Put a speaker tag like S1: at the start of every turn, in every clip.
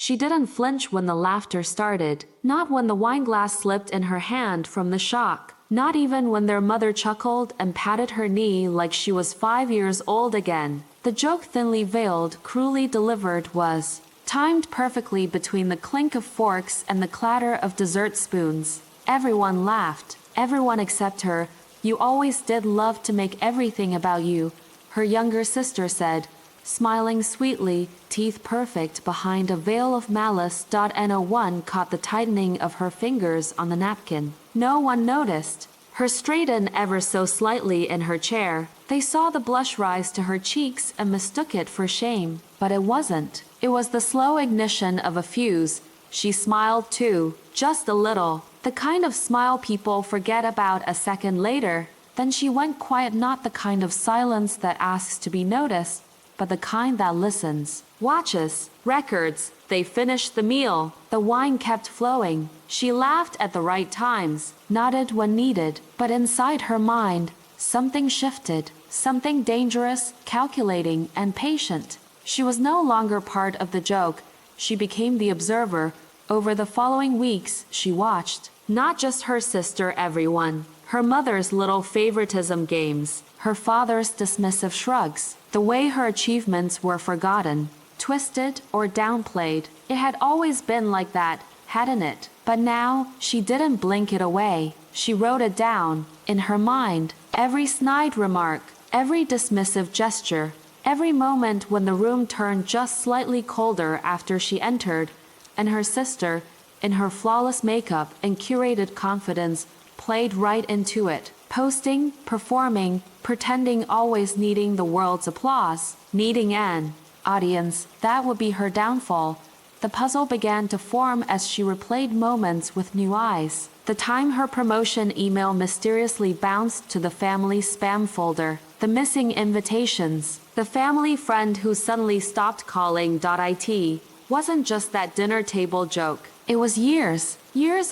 S1: She didn't flinch when the laughter started, not when the wineglass slipped in her hand from the shock, not even when their mother chuckled and patted her knee like she was 5 years old again. The joke, thinly veiled, cruelly delivered, was timed perfectly between the clink of forks and the clatter of dessert spoons. Everyone laughed, everyone except her. "You always did love to make everything about you," her younger sister said, smiling sweetly, teeth perfect behind a veil of malice. No one caught the tightening of her fingers on the napkin. No one noticed her straighten ever so slightly in her chair. They saw the blush rise to her cheeks and mistook it for shame. But it wasn't. It was the slow ignition of a fuse. She smiled too, just a little. The kind of smile people forget about a second later. Then she went quiet, not the kind of silence that asks to be noticed, but the kind that listens, watches, records. They finished the meal. The wine kept flowing. She laughed at the right times, nodded when needed, but inside her mind, something shifted, something dangerous, calculating, and patient. She was no longer part of the joke. She became the observer. Over the following weeks, she watched, not just her sister, everyone. Her mother's little favoritism games, her father's dismissive shrugs, the way her achievements were forgotten, twisted, or downplayed. It had always been like that, hadn't it? But now, she didn't blink it away. She wrote it down, in her mind, every snide remark, every dismissive gesture, every moment when the room turned just slightly colder after she entered, and her sister, in her flawless makeup and curated confidence, played right into it, posting, performing, pretending, always needing the world's applause, needing an audience. That would be her downfall. The puzzle began to form as she replayed moments with new eyes. The time her promotion email mysteriously bounced to the family spam folder, the missing invitations, the family friend who suddenly stopped calling. It wasn't just that dinner table joke. It was years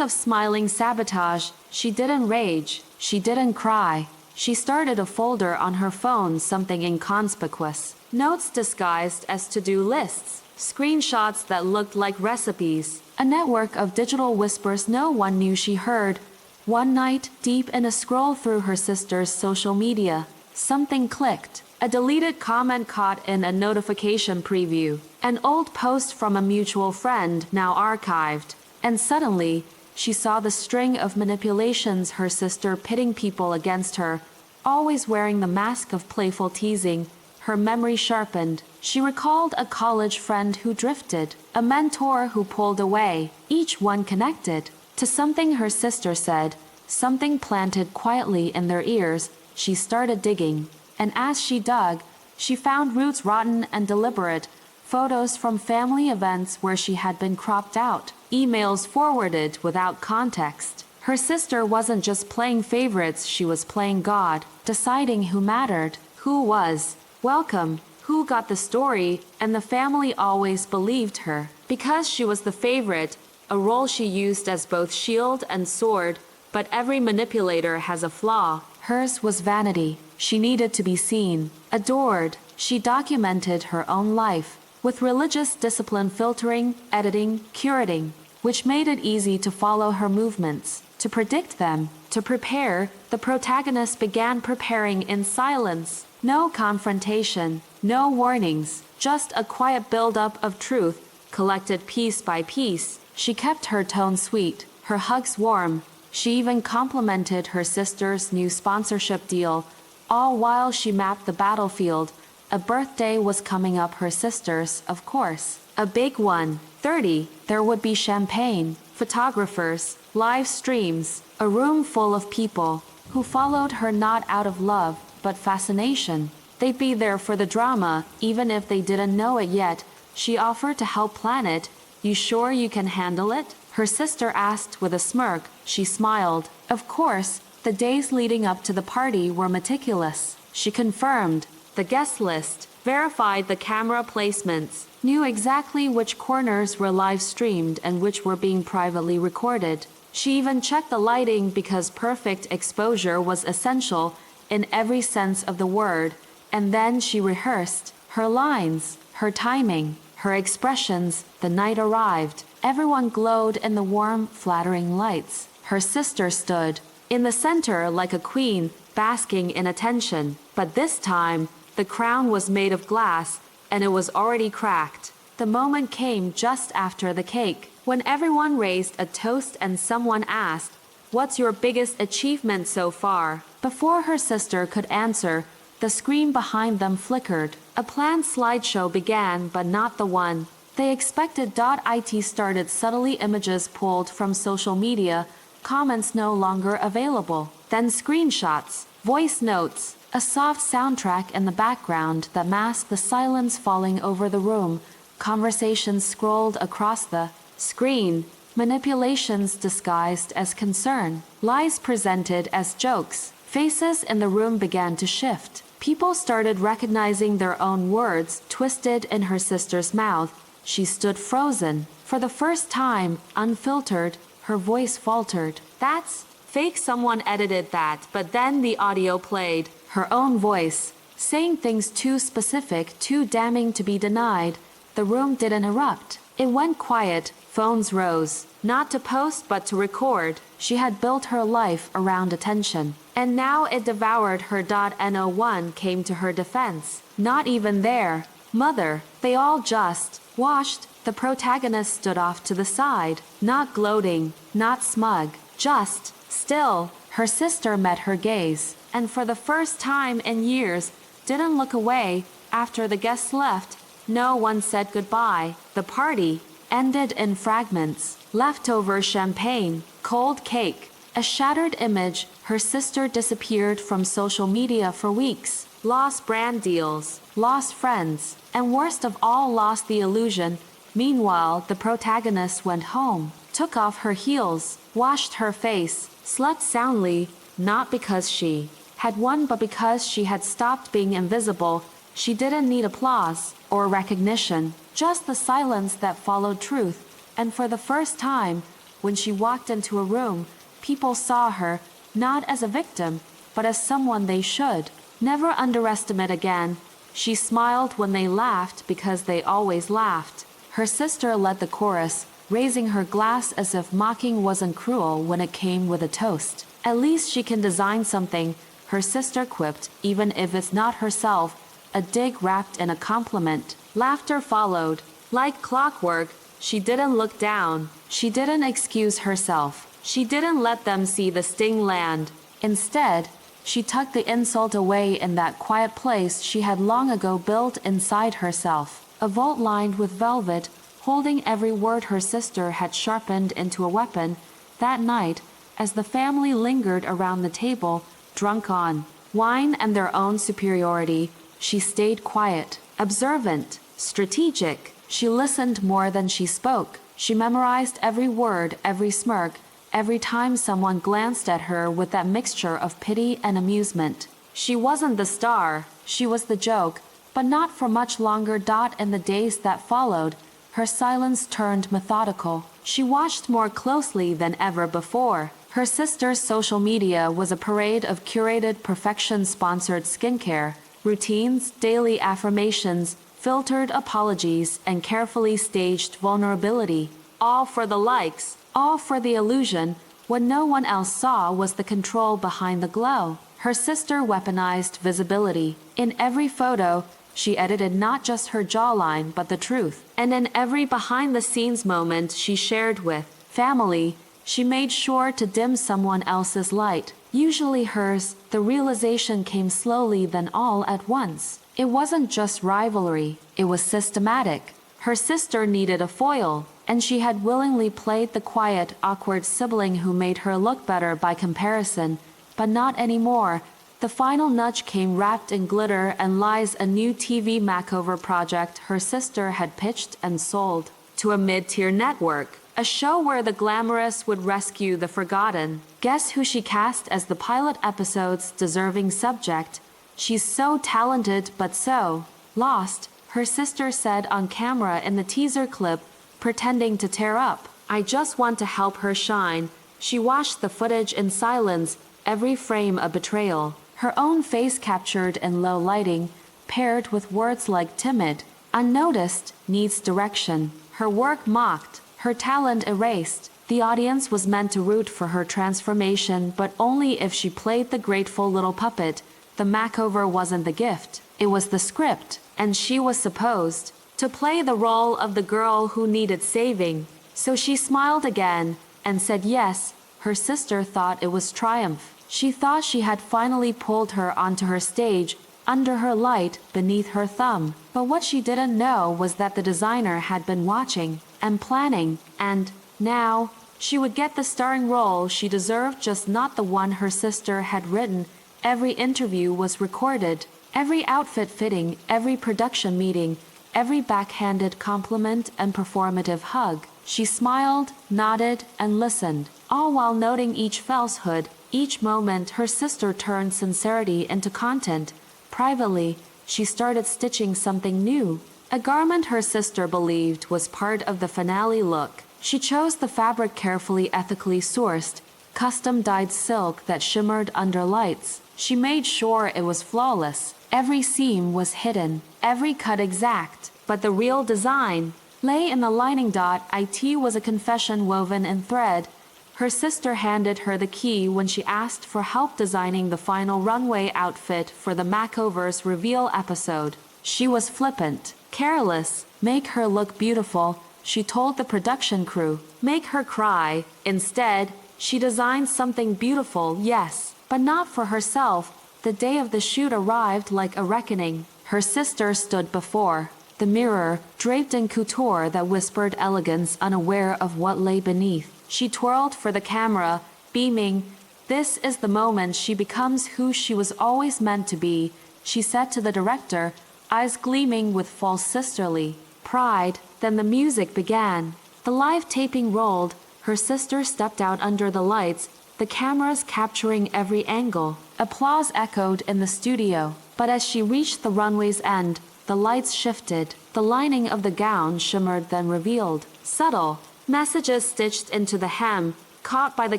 S1: of smiling sabotage. She didn't rage. She didn't cry. She started a folder on her phone, something inconspicuous. Notes disguised as to-do lists. Screenshots that looked like recipes. A network of digital whispers no one knew she heard. One night, deep in a scroll through her sister's social media, something clicked. A deleted comment caught in a notification preview. An old post from a mutual friend, now archived. And suddenly, she saw the string of manipulations, her sister pitting people against her, always wearing the mask of playful teasing. Her memory sharpened. She recalled a college friend who drifted, a mentor who pulled away, each one connected to something her sister said, something planted quietly in their ears. She started digging. And as she dug, she found roots rotten and deliberate, photos from family events where she had been cropped out, emails forwarded without context. Her sister wasn't just playing favorites, she was playing God, deciding who mattered, who was welcome, who got the story, and the family always believed her. Because she was the favorite, a role she used as both shield and sword, but every manipulator has a flaw. Hers was vanity. She needed to be seen, adored. She documented her own life, with religious discipline filtering, editing, curating, which made it easy to follow her movements, to predict them, to prepare. The protagonist began preparing in silence. No confrontation, no warnings, just a quiet buildup of truth, collected piece by piece. She kept her tone sweet, her hugs warm. She even complimented her sister's new sponsorship deal, all while she mapped the battlefield. A birthday was coming up, her sister's, of course. A big one, 30. There would be champagne, photographers, live streams, a room full of people who followed her not out of love, but fascination. They'd be there for the drama, even if they didn't know it yet. She offered to help plan it. "You sure you can handle it?" her sister asked with a smirk. She smiled. Of course. The days leading up to the party were meticulous. She confirmed the guest list, verified the camera placements, knew exactly which corners were live streamed and which were being privately recorded. She even checked the lighting because perfect exposure was essential in every sense of the word. And then she rehearsed her lines, her timing, her expressions. The night arrived. Everyone glowed in the warm, flattering lights. Her sister stood in the center like a queen, basking in attention. But this time, the crown was made of glass, and it was already cracked. The moment came just after the cake, when everyone raised a toast and someone asked, "What's your biggest achievement so far?" Before her sister could answer, the screen behind them flickered. A planned slideshow began, but not the one they expected. It started. Subtly, images pulled from social media, comments no longer available. Then screenshots, voice notes, a soft soundtrack in the background that masked the silence falling over the room. Conversations scrolled across the screen, manipulations disguised as concern, lies presented as jokes. Faces in the room began to shift. People started recognizing their own words twisted in her sister's mouth. She stood frozen. For the first time, unfiltered, her voice faltered. "That's fake." Someone edited that, but then the audio played. Her own voice, saying things too specific, too damning to be denied. The room didn't erupt. It went quiet. Phones rose, not to post but to record. She had built her life around attention, and now it devoured her. No one came to her defense. Not even their mother. They all just watched. The protagonist stood off to the side, not gloating, not smug, just still. Her sister met her gaze, and for the first time in years, didn't look away. After the guests left, no one said goodbye. The party ended in fragments. Leftover champagne, cold cake, a shattered image. Her sister disappeared from social media for weeks. Lost brand deals, lost friends, and worst of all, lost the illusion. Meanwhile, the protagonist went home, took off her heels, washed her face, slept soundly, not because she had won but because she had stopped being invisible. She didn't need applause or recognition, just the silence that followed truth. And for the first time, when she walked into a room, people saw her not as a victim, but as someone they should never underestimate again. She smiled when they laughed because they always laughed. Her sister led the chorus, raising her glass as if mocking wasn't cruel when it came with a toast. "At least she can design something," her sister quipped, even if it's not herself. A dig wrapped in a compliment. Laughter followed. Like clockwork, she didn't look down. She didn't excuse herself. She didn't let them see the sting land. Instead, she tucked the insult away in that quiet place she had long ago built inside herself. A vault lined with velvet, holding every word her sister had sharpened into a weapon. That night, as the family lingered around the table, drunk on wine and their own superiority, she stayed quiet, observant, strategic. She listened more than she spoke. She memorized every word, every smirk, every time someone glanced at her with that mixture of pity and amusement. She wasn't the star, she was the joke, but not for much longer. In the days that followed, her silence turned methodical. She watched more closely than ever before. Her sister's social media was a parade of curated perfection, sponsored skincare routines, daily affirmations, filtered apologies, and carefully staged vulnerability. All for the likes, all for the illusion. What no one else saw was the control behind the glow. Her sister weaponized visibility. In every photo, she edited not just her jawline but the truth. And in every behind-the-scenes moment she shared with family, she made sure to dim someone else's light, usually hers. The realization came slowly, then all at once. It wasn't just rivalry, it was systematic. Her sister needed a foil, and she had willingly played the quiet, awkward sibling who made her look better by comparison. But not anymore. The final nudge came wrapped in glitter and lies. A new TV makeover project her sister had pitched and sold to a mid-tier network. A show where the glamorous would rescue the forgotten. Guess who she cast as the pilot episode's deserving subject? "She's so talented but so lost," her sister said on camera in the teaser clip, pretending to tear up. "I just want to help her shine." She watched the footage in silence, every frame a betrayal. Her own face captured in low lighting, paired with words like timid, Unnoticed, needs direction. Her work mocked, her talent erased. The audience was meant to root for her transformation, but only if she played the grateful little puppet. The makeover wasn't the gift, it was the script, and she was supposed to play the role of the girl who needed saving. So she smiled again and said yes. Her sister thought it was triumph. She thought she had finally pulled her onto her stage, under her light, beneath her thumb. But what she didn't know was that the designer had been watching and planning, and now she would get the starring role she deserved, just not the one her sister had written. Every interview was recorded, every outfit fitting, every production meeting, every backhanded compliment and performative hug. She smiled, nodded, and listened, all while noting each falsehood. Each moment her sister turned sincerity into content. Privately, she started stitching something new, a garment her sister believed was part of the finale look. She chose the fabric carefully, ethically sourced, custom-dyed silk that shimmered under lights. She made sure it was flawless. Every seam was hidden, every cut exact. But the real design lay in the lining. It was a confession woven in thread. Her sister handed her the key when she asked for help designing the final runway outfit for the makeover's reveal episode. She was flippant, careless. Make her look beautiful, she told the production crew. Make her cry. Instead, she designed something beautiful, yes, but not for herself. The day of the shoot arrived like a reckoning. Her sister stood before the mirror, draped in couture that whispered elegance, unaware of what lay beneath. She twirled for the camera, beaming. This is the moment she becomes who she was always meant to be, she said to the director, eyes gleaming with false sisterly pride. Then the music began. The live taping rolled. Her sister stepped out under the lights, the cameras capturing every angle. Applause echoed in the studio. But as she reached the runway's end, the lights shifted. The lining of the gown shimmered, then revealed subtle messages stitched into the hem, caught by the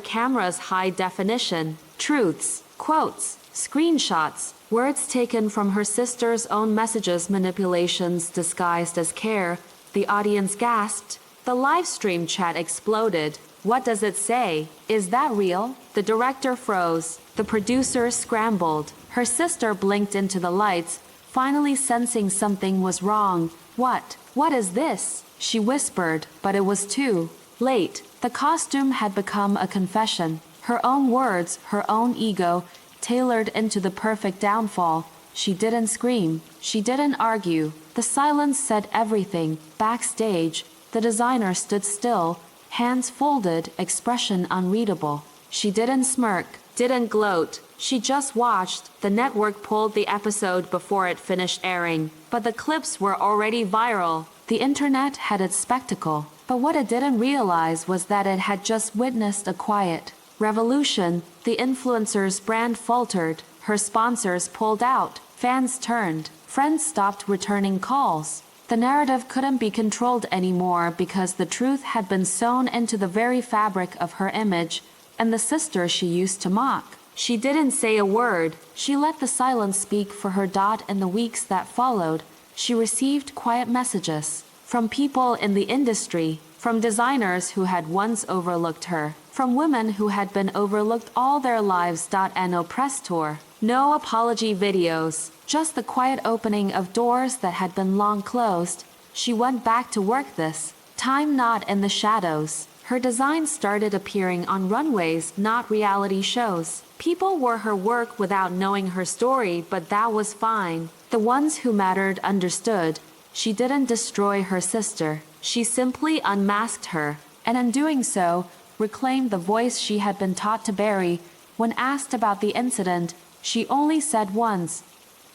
S1: camera's high definition. Truths, quotes, screenshots, words taken from her sister's own messages, manipulations disguised as care. The audience gasped. The live stream chat exploded. What does it say? Is that real? The director froze. The producer scrambled. Her sister blinked into the lights, finally sensing something was wrong. What is this? She whispered, but it was too late. The costume had become a confession. Her own words, her own ego, tailored into the perfect downfall. She didn't scream. She didn't argue. The silence said everything. Backstage, the designer stood still, hands folded, expression unreadable. She didn't smirk, didn't gloat. She just watched. The network pulled the episode before it finished airing, but the clips were already viral. The internet had its spectacle, but what it didn't realize was that it had just witnessed a quiet revolution. The influencer's brand faltered, her sponsors pulled out, fans turned, friends stopped returning calls. The narrative couldn't be controlled anymore because the truth had been sewn into the very fabric of her image and the sister she used to mock. She didn't say a word. She let the silence speak for her. In the weeks that followed, she received quiet messages from people in the industry, from designers who had once overlooked her, from women who had been overlooked all their lives. No press tour, no apology videos, just the quiet opening of doors that had been long closed. She went back to work this time, not in the shadows. Her designs started appearing on runways, not reality shows. People wore her work without knowing her story, but that was fine. The ones who mattered understood. She didn't destroy her sister. She simply unmasked her, and in doing so, reclaimed the voice she had been taught to bury. When asked about the incident, she only said once,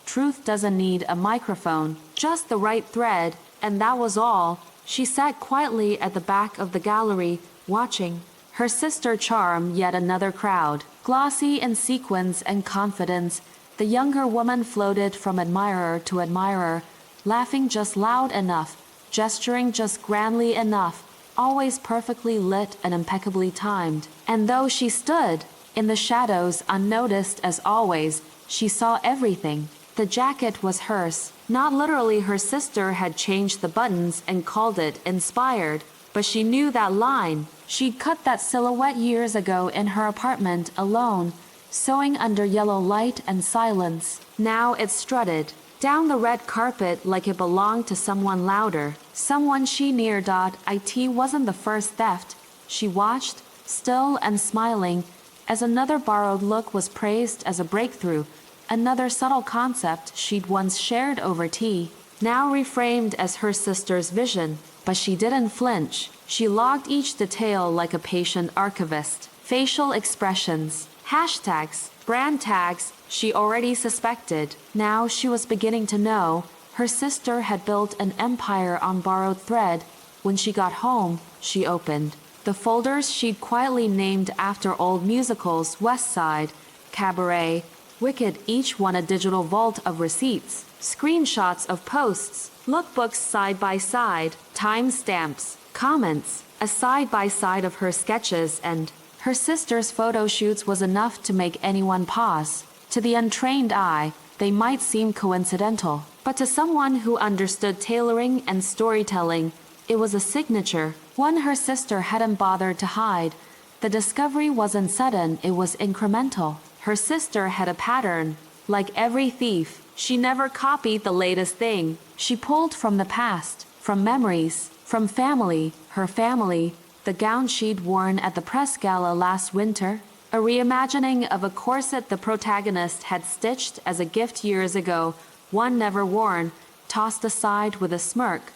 S1: "Truth doesn't need a microphone, just the right thread," and that was all. She sat quietly at the back of the gallery, watching her sister charm yet another crowd. Glossy in sequins and confidence, the younger woman floated from admirer to admirer, laughing just loud enough, gesturing just grandly enough, always perfectly lit and impeccably timed. And though she stood in the shadows unnoticed as always, she saw everything. The jacket was hers, Not literally, her sister had changed the buttons and called it inspired, but she knew that line. She'd cut that silhouette years ago in her apartment alone, sewing under yellow light and silence. Now it strutted down the red carpet like it belonged to someone louder, someone she near. It wasn't the first theft. She watched, still and smiling, as another borrowed look was praised as a breakthrough, another subtle concept she'd once shared over tea, now reframed as her sister's vision. But she didn't flinch. She logged each detail like a patient archivist. Facial expressions, hashtags, brand tags she already suspected. Now she was beginning to know. Her sister had built an empire on borrowed thread. When she got home, she opened the folders she'd quietly named after old musicals: West Side, Cabaret, Wicked, each one a digital vault of receipts, screenshots of posts, lookbooks side by side, timestamps, comments, a side-by-side of her sketches and her sister's photo shoots was enough to make anyone pause. To the untrained eye, they might seem coincidental, but to someone who understood tailoring and storytelling, it was a signature, one her sister hadn't bothered to hide. The discovery wasn't sudden, it was incremental. Her sister had a pattern. Like every thief, she never copied the latest thing. She pulled from the past, from memories, from family, her family, the gown she'd worn at the press gala last winter, a reimagining of a corset the protagonist had stitched as a gift years ago, one never worn, tossed aside with a smirk.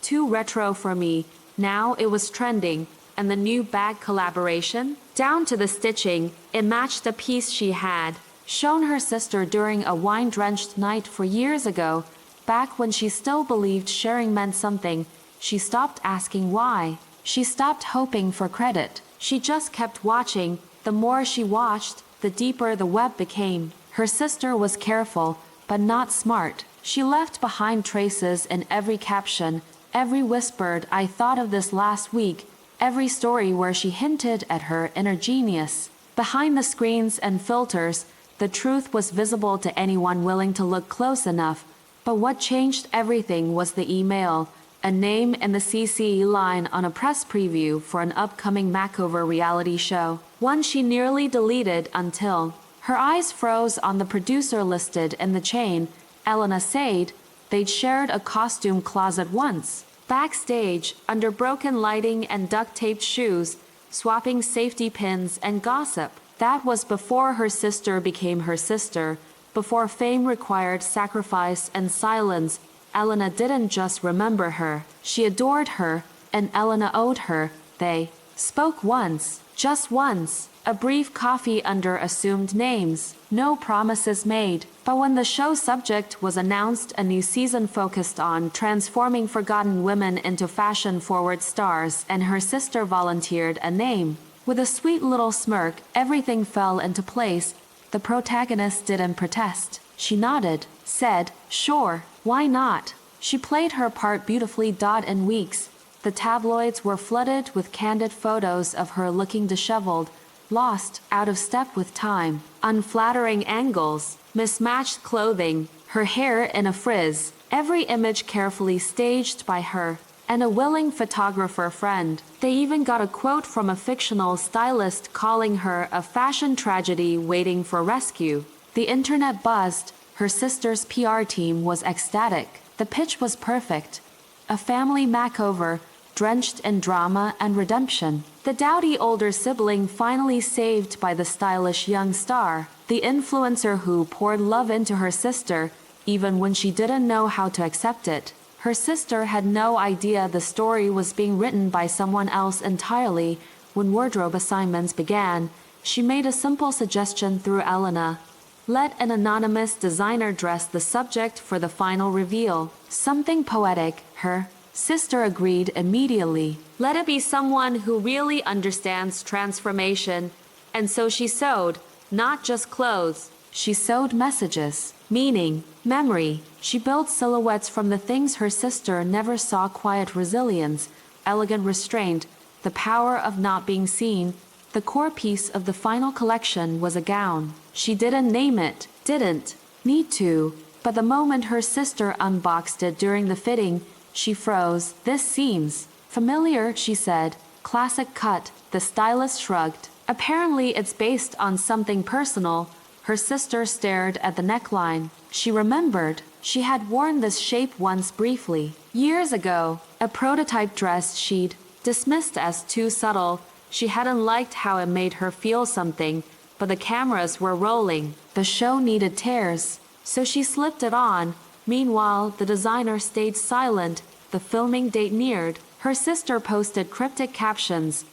S1: Too retro for me. Now it was trending, and the new bag collaboration, down to the stitching, it matched a piece she had shown her sister during a wine-drenched night for years ago, back when she still believed sharing meant something. She stopped asking why. She stopped hoping for credit. She just kept watching. The more she watched, the deeper the web became. Her sister was careful, but not smart. She left behind traces in every caption, every whispered "I thought of this last week," every story where she hinted at her inner genius. Behind the screens and filters, the truth was visible to anyone willing to look close enough. But what changed everything was the email, a name in the CC line on a press preview for an upcoming makeover reality show, one she nearly deleted until her eyes froze on the producer listed in the chain, Elena Sade. They'd shared a costume closet once. Backstage, under broken lighting and duct-taped shoes, swapping safety pins and gossip. That was before her sister became her sister, before fame required sacrifice and silence. Elena didn't just remember her, she adored her, and Elena owed her. They spoke once, just once, a brief coffee under assumed names, no promises made. But when the show subject was announced, a new season focused on transforming forgotten women into fashion-forward stars, and her sister volunteered a name. With a sweet little smirk, everything fell into place. The protagonist didn't protest. She nodded, said, "Sure, why not?" She played her part beautifully. In weeks, the tabloids were flooded with candid photos of her looking disheveled, lost, out of step with time, unflattering angles, mismatched clothing, her hair in a frizz, every image carefully staged by her and a willing photographer friend. They even got a quote from a fictional stylist calling her a fashion tragedy waiting for rescue. The internet buzzed. Her sister's PR team was ecstatic. The pitch was perfect. A family makeover, drenched in drama and redemption. The dowdy older sibling finally saved by the stylish young star. The influencer who poured love into her sister, even when she didn't know how to accept it. Her sister had no idea the story was being written by someone else entirely. When wardrobe assignments began, she made a simple suggestion through Elena. Let an anonymous designer dress the subject for the final reveal. Something poetic. Her sister agreed immediately. Let it be someone who really understands transformation. And so she sewed, not just clothes. She sewed messages, meaning, memory. She built silhouettes from the things her sister never saw: quiet resilience, elegant restraint, the power of not being seen. The core piece of the final collection was a gown. She didn't name it, didn't need to. But the moment her sister unboxed it during the fitting, she froze. "This seems familiar," she said. "Classic cut." The stylist shrugged. "Apparently it's based on something personal." Her sister stared at the neckline. She remembered. She had worn this shape once briefly. Years ago, a prototype dress she'd dismissed as too subtle. She hadn't liked how it made her feel something, but the cameras were rolling. The show needed tears, so she slipped it on. Meanwhile, the designer stayed silent. The filming date neared. Her sister posted cryptic captions.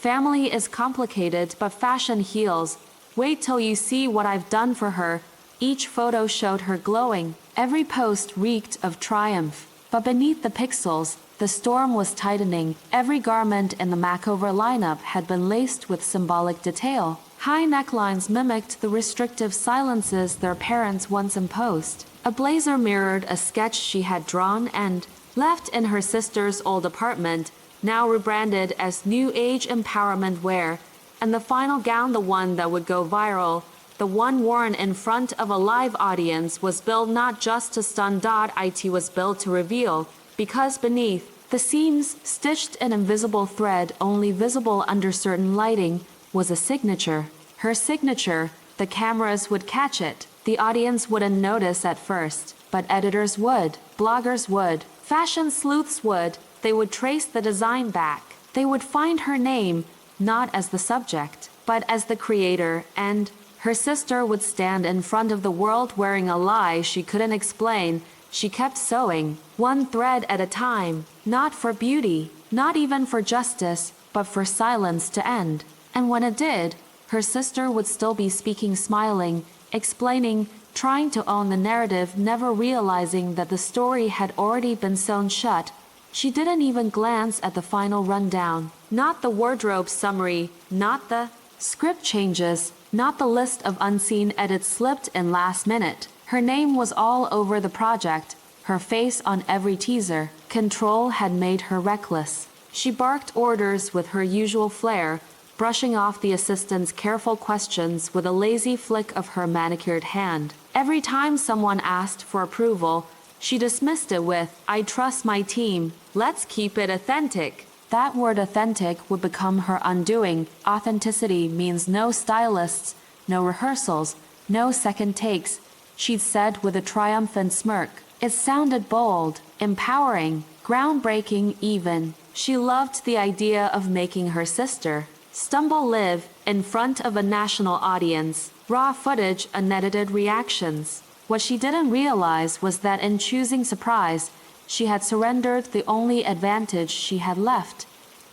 S1: "Family is complicated, but fashion heals. Wait till you see what I've done for her." Each photo showed her glowing. Every post reeked of triumph. But beneath the pixels, the storm was tightening. Every garment in the makeover lineup had been laced with symbolic detail. High necklines mimicked the restrictive silences their parents once imposed. A blazer mirrored a sketch she had drawn and left in her sister's old apartment, now rebranded as New Age empowerment wear. And the final gown, the one that would go viral, the one worn in front of a live audience, was built not just to stun. It was built to reveal, because beneath the seams, stitched in invisible thread only visible under certain lighting, was a signature. Her signature. The cameras would catch it. The audience wouldn't notice at first, but editors would, bloggers would, fashion sleuths would. They would trace the design back. They would find her name, not as the subject, but as the creator, and her sister would stand in front of the world wearing a lie she couldn't explain. She kept sewing, one thread at a time, not for beauty, not even for justice, but for silence to end. And when it did, her sister would still be speaking, smiling, explaining, trying to own the narrative, never realizing that the story had already been sewn shut. She didn't even glance at the final rundown. Not the wardrobe summary, not the script changes, not the list of unseen edits slipped in last minute. Her name was all over the project, her face on every teaser. Control had made her reckless. She barked orders with her usual flair, brushing off the assistant's careful questions with a lazy flick of her manicured hand. Every time someone asked for approval, she dismissed it with, "I trust my team. Let's keep it authentic." That word authentic would become her undoing. Authenticity means no stylists, no rehearsals, no second takes, she'd said with a triumphant smirk. It sounded bold, empowering, groundbreaking even. She loved the idea of making her sister stumble live in front of a national audience. Raw footage, unedited reactions. What she didn't realize was that in choosing surprise, she had surrendered the only advantage she had left.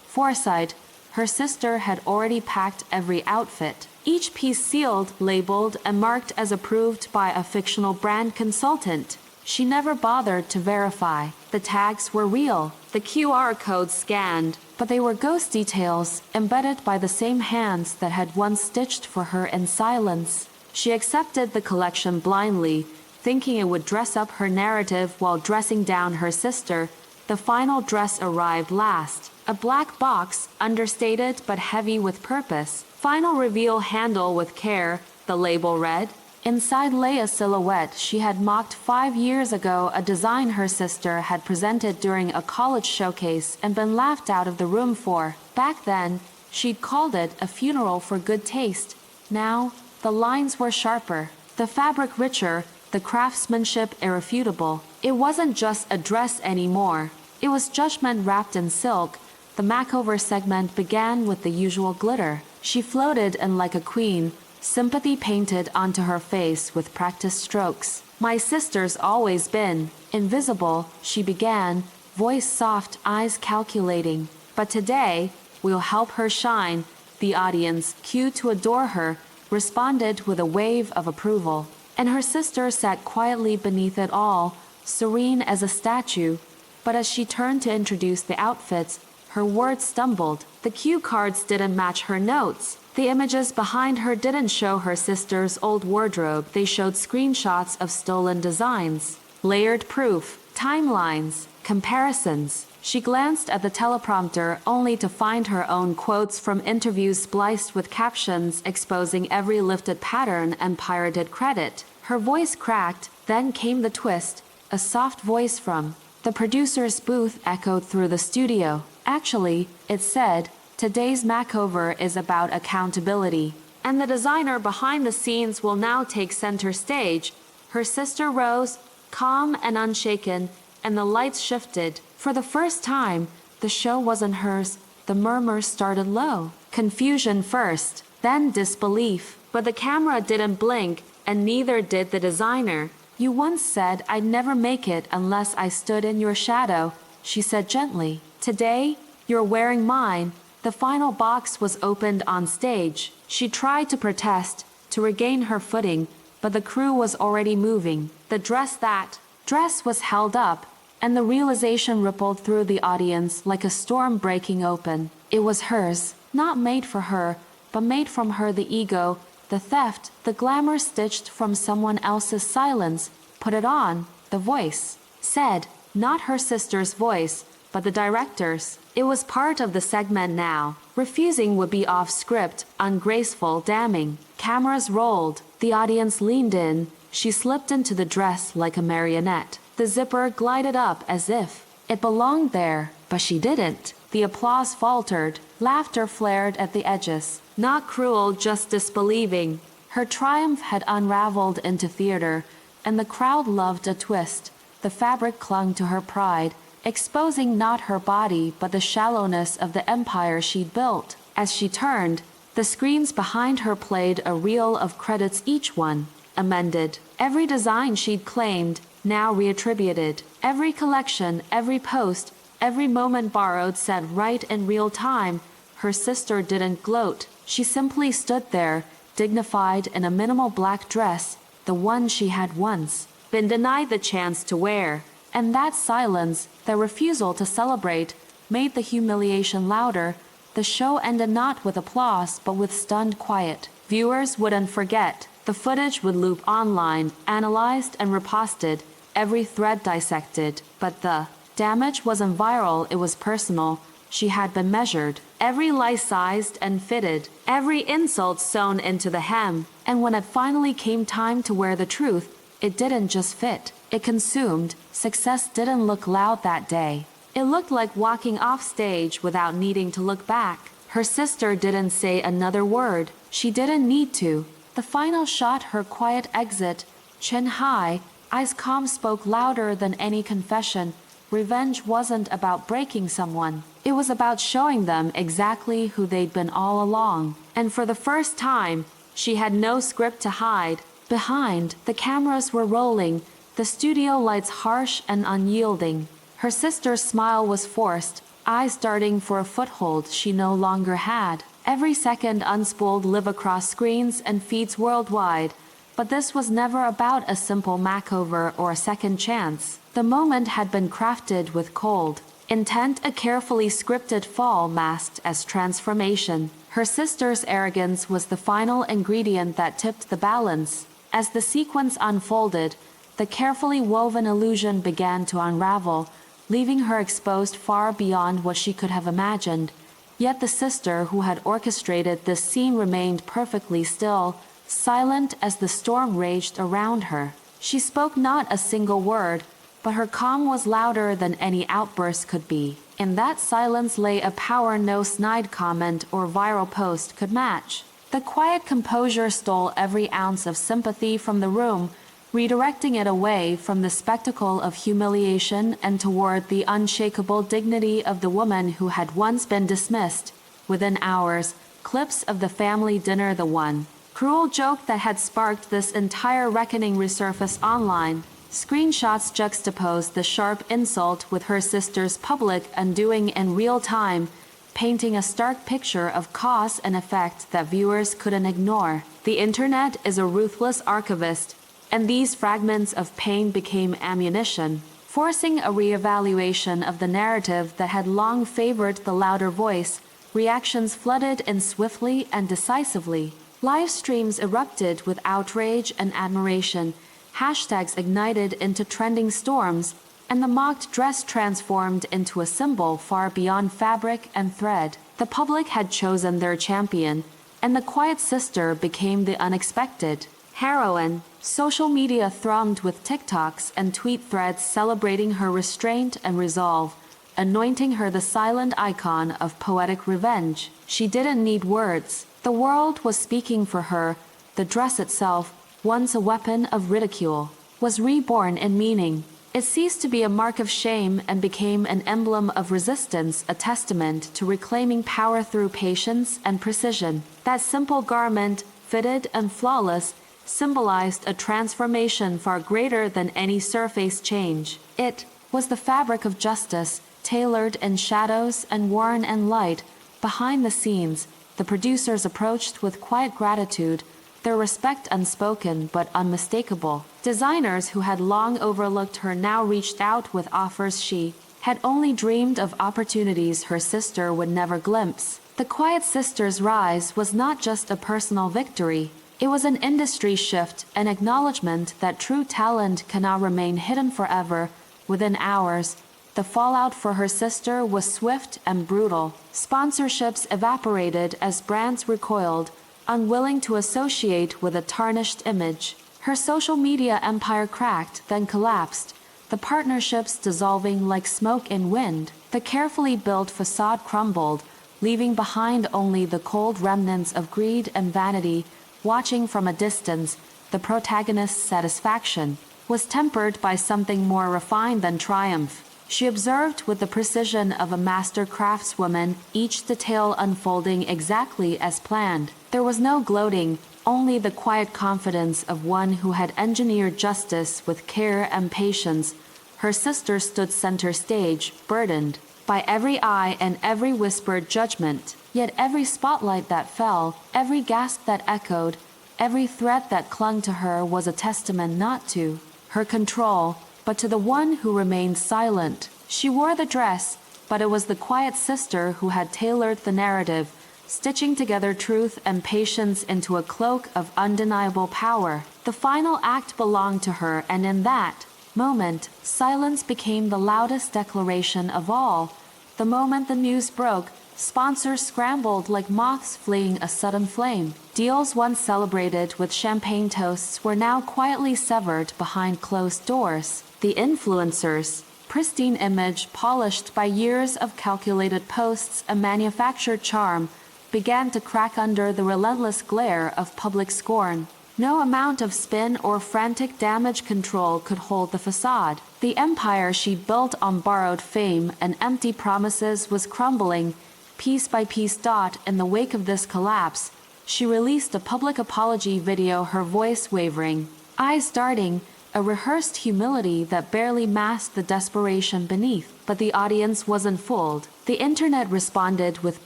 S1: Foresight. Her sister had already packed every outfit. Each piece sealed, labeled, and marked as approved by a fictional brand consultant. She never bothered to verify. The tags were real, the QR codes scanned, but they were ghost details embedded by the same hands that had once stitched for her in silence. She accepted the collection blindly, thinking it would dress up her narrative while dressing down her sister. The final dress arrived last. A black box, understated but heavy with purpose. Final reveal, handle with care, the label read. Inside lay a silhouette she had mocked 5 years ago, a design her sister had presented during a college showcase and been laughed out of the room for. Back then, she'd called it a funeral for good taste. Now, the lines were sharper, the fabric richer, the craftsmanship irrefutable. It wasn't just a dress anymore. It was judgment wrapped in silk. The makeover segment began with the usual glitter. She floated in like a queen, sympathy painted onto her face with practiced strokes. "My sister's always been invisible," she began, voice soft, eyes calculating. "But today, we'll help her shine." The audience, cued to adore her, responded with a wave of approval. And her sister sat quietly beneath it all, serene as a statue. But as she turned to introduce the outfits, her words stumbled. The cue cards didn't match her notes. The images behind her didn't show her sister's old wardrobe. They showed screenshots of stolen designs, layered proof, timelines, comparisons. She glanced at the teleprompter only to find her own quotes from interviews spliced with captions exposing every lifted pattern and pirated credit. Her voice cracked, then came the twist. A soft voice from the producer's booth echoed through the studio. Actually, it said, today's makeover is about accountability, and the designer behind the scenes will now take center stage. Her sister rose, calm and unshaken, and the lights shifted. For the first time, the show wasn't hers. The murmurs started low. Confusion first, then disbelief. But the camera didn't blink, and neither did the designer. You once said I'd never make it unless I stood in your shadow, she said gently. Today, you're wearing mine. The final box was opened on stage. She tried to protest, to regain her footing, but the crew was already moving. The dress was held up, and the realization rippled through the audience like a storm breaking open. It was hers, not made for her, but made from her. The ego, the theft, the glamour stitched from someone else's silence. Put it on, the voice said, not her sister's voice, but the director's. It was part of the segment now. Refusing would be off script, ungraceful, damning. Cameras rolled. The audience leaned in. She slipped into the dress like a marionette. The zipper glided up as if it belonged there, but she didn't. The applause faltered. Laughter flared at the edges. Not cruel, just disbelieving. Her triumph had unraveled into theater, and the crowd loved a twist. The fabric clung to her pride, exposing not her body but the shallowness of the empire she'd built. As she turned, the screens behind her played a reel of credits, each one amended. Every design she'd claimed, now reattributed. Every collection, every post, every moment borrowed, set right in real time. Her sister didn't gloat. She simply stood there, dignified in a minimal black dress, the one she had once been denied the chance to wear. And that silence, the refusal to celebrate, made the humiliation louder. The show ended not with applause but with stunned quiet. Viewers wouldn't forget. The footage would loop online, analyzed and reposted, every thread dissected. But the damage wasn't viral, it was personal. She had been measured, every lie sized and fitted, every insult sewn into the hem. And when it finally came time to wear the truth, it didn't just fit, it consumed. Success didn't look loud that day. It looked like walking off stage without needing to look back. Her sister didn't say another word. She didn't need to. The final shot, her quiet exit, chin high, eyes calm, spoke louder than any confession. Revenge wasn't about breaking someone. It was about showing them exactly who they'd been all along. And for the first time, she had no script to hide. Behind, the cameras were rolling, the studio lights harsh and unyielding. Her sister's smile was forced, eyes darting for a foothold she no longer had. Every second unspooled live across screens and feeds worldwide. But this was never about a simple makeover or a second chance. The moment had been crafted with cold intent, a carefully scripted fall masked as transformation. Her sister's arrogance was the final ingredient that tipped the balance. As the sequence unfolded, the carefully woven illusion began to unravel, leaving her exposed far beyond what she could have imagined. Yet the sister who had orchestrated this scene remained perfectly still, silent as the storm raged around her. She spoke not a single word, but her calm was louder than any outburst could be. In that silence lay a power no snide comment or viral post could match. The quiet composure stole every ounce of sympathy from the room, redirecting it away from the spectacle of humiliation and toward the unshakable dignity of the woman who had once been dismissed. Within hours, clips of the family dinner, the one cruel joke that had sparked this entire reckoning, resurfaced online. Screenshots juxtaposed the sharp insult with her sister's public undoing in real time, painting a stark picture of cause and effect that viewers couldn't ignore. The internet is a ruthless archivist, and these fragments of pain became ammunition, forcing a reevaluation of the narrative that had long favored the louder voice. Reactions flooded in swiftly and decisively. Live streams erupted with outrage and admiration. Hashtags ignited into trending storms, and the mocked dress transformed into a symbol far beyond fabric and thread. The public had chosen their champion, and the quiet sister became the unexpected. heroine. Social media thronged with TikToks and tweet threads celebrating her restraint and resolve, anointing her the silent icon of poetic revenge. She didn't need words. The world was speaking for her. The dress itself, once a weapon of ridicule, was reborn in meaning. It ceased to be a mark of shame and became an emblem of resistance, a testament to reclaiming power through patience and precision. That simple garment, fitted and flawless, symbolized a transformation far greater than any surface change. It was the fabric of justice, tailored in shadows and worn in light. Behind the scenes, the producers approached with quiet gratitude, their respect unspoken but unmistakable. Designers who had long overlooked her now reached out with offers she had only dreamed of, opportunities her sister would never glimpse. The Quiet Sister's rise was not just a personal victory. It was an industry shift, an acknowledgement that true talent cannot remain hidden forever. Within hours, the fallout for her sister was swift and brutal. Sponsorships evaporated as brands recoiled, unwilling to associate with a tarnished image. Her social media empire cracked, then collapsed, the partnerships dissolving like smoke in wind. The carefully built facade crumbled, leaving behind only the cold remnants of greed and vanity. Watching from a distance, the protagonist's satisfaction was tempered by something more refined than triumph. She observed with the precision of a master craftswoman, each detail unfolding exactly as planned. There was no gloating, only the quiet confidence of one who had engineered justice with care and patience. Her sister stood center stage, burdened by every eye and every whispered judgment. Yet every spotlight that fell, every gasp that echoed, every threat that clung to her was a testament not to her control, but to the one who remained silent. She wore the dress, but it was the Quiet Sister who had tailored the narrative, stitching together truth and patience into a cloak of undeniable power. The final act belonged to her, and in that moment, silence became the loudest declaration of all. The moment the news broke, sponsors scrambled like moths fleeing a sudden flame. Deals once celebrated with champagne toasts were now quietly severed behind closed doors. The influencers, pristine image polished by years of calculated posts and manufactured charm, began to crack under the relentless glare of public scorn. No amount of spin or frantic damage control could hold the facade. The empire she built on borrowed fame and empty promises was crumbling, piece by piece. In the wake of this collapse, she released a public apology video, her voice wavering, eyes darting, a rehearsed humility that barely masked the desperation beneath. But the audience wasn't fooled. The internet responded with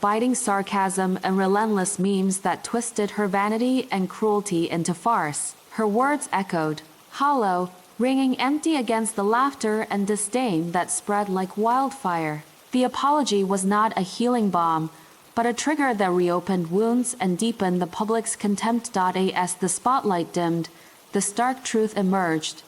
S1: biting sarcasm and relentless memes that twisted her vanity and cruelty into farce. Her words echoed, hollow, ringing empty against the laughter and disdain that spread like wildfire. The apology was not a healing balm, but a trigger that reopened wounds and deepened the public's contempt. As the spotlight dimmed, the stark truth emerged.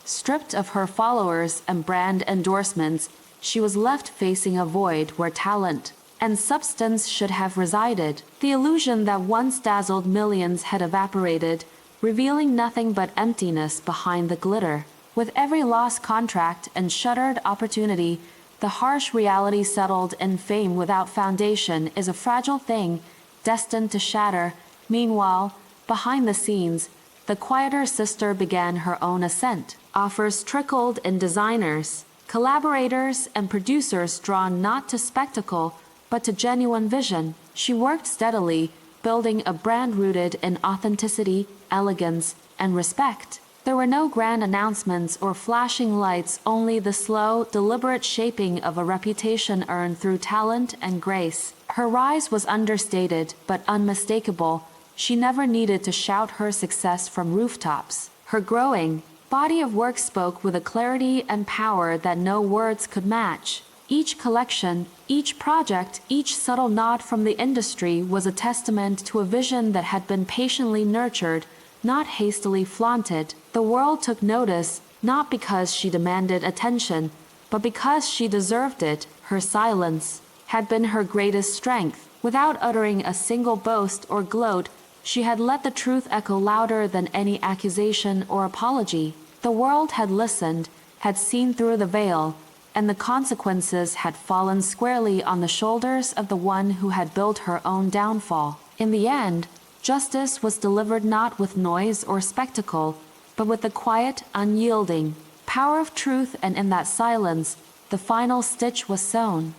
S1: Stripped of her followers and brand endorsements, she was left facing a void where talent and substance should have resided. The illusion that once dazzled millions had evaporated, revealing nothing but emptiness behind the glitter. With every lost contract and shuttered opportunity, the harsh reality settled in. Fame without foundation is a fragile thing, destined to shatter. Meanwhile, behind the scenes, the quieter sister began her own ascent. Offers trickled in, designers, collaborators, and producers drawn not to spectacle, but to genuine vision. She worked steadily, building a brand rooted in authenticity, elegance, and respect. There were no grand announcements or flashing lights, only the slow, deliberate shaping of a reputation earned through talent and grace. Her rise was understated, but unmistakable. She never needed to shout her success from rooftops. Her growing body of work spoke with a clarity and power that no words could match. Each collection, each project, each subtle nod from the industry was a testament to a vision that had been patiently nurtured, not hastily flaunted. The world took notice, not because she demanded attention, but because she deserved it. Her silence had been her greatest strength. Without uttering a single boast or gloat, She had let the truth echo louder than any accusation or apology. The world had listened, had seen through the veil, and the consequences had fallen squarely on the shoulders of the one who had built her own downfall. In the end, justice was delivered not with noise or spectacle, but with the quiet, unyielding power of truth, and in that silence, the final stitch was sewn.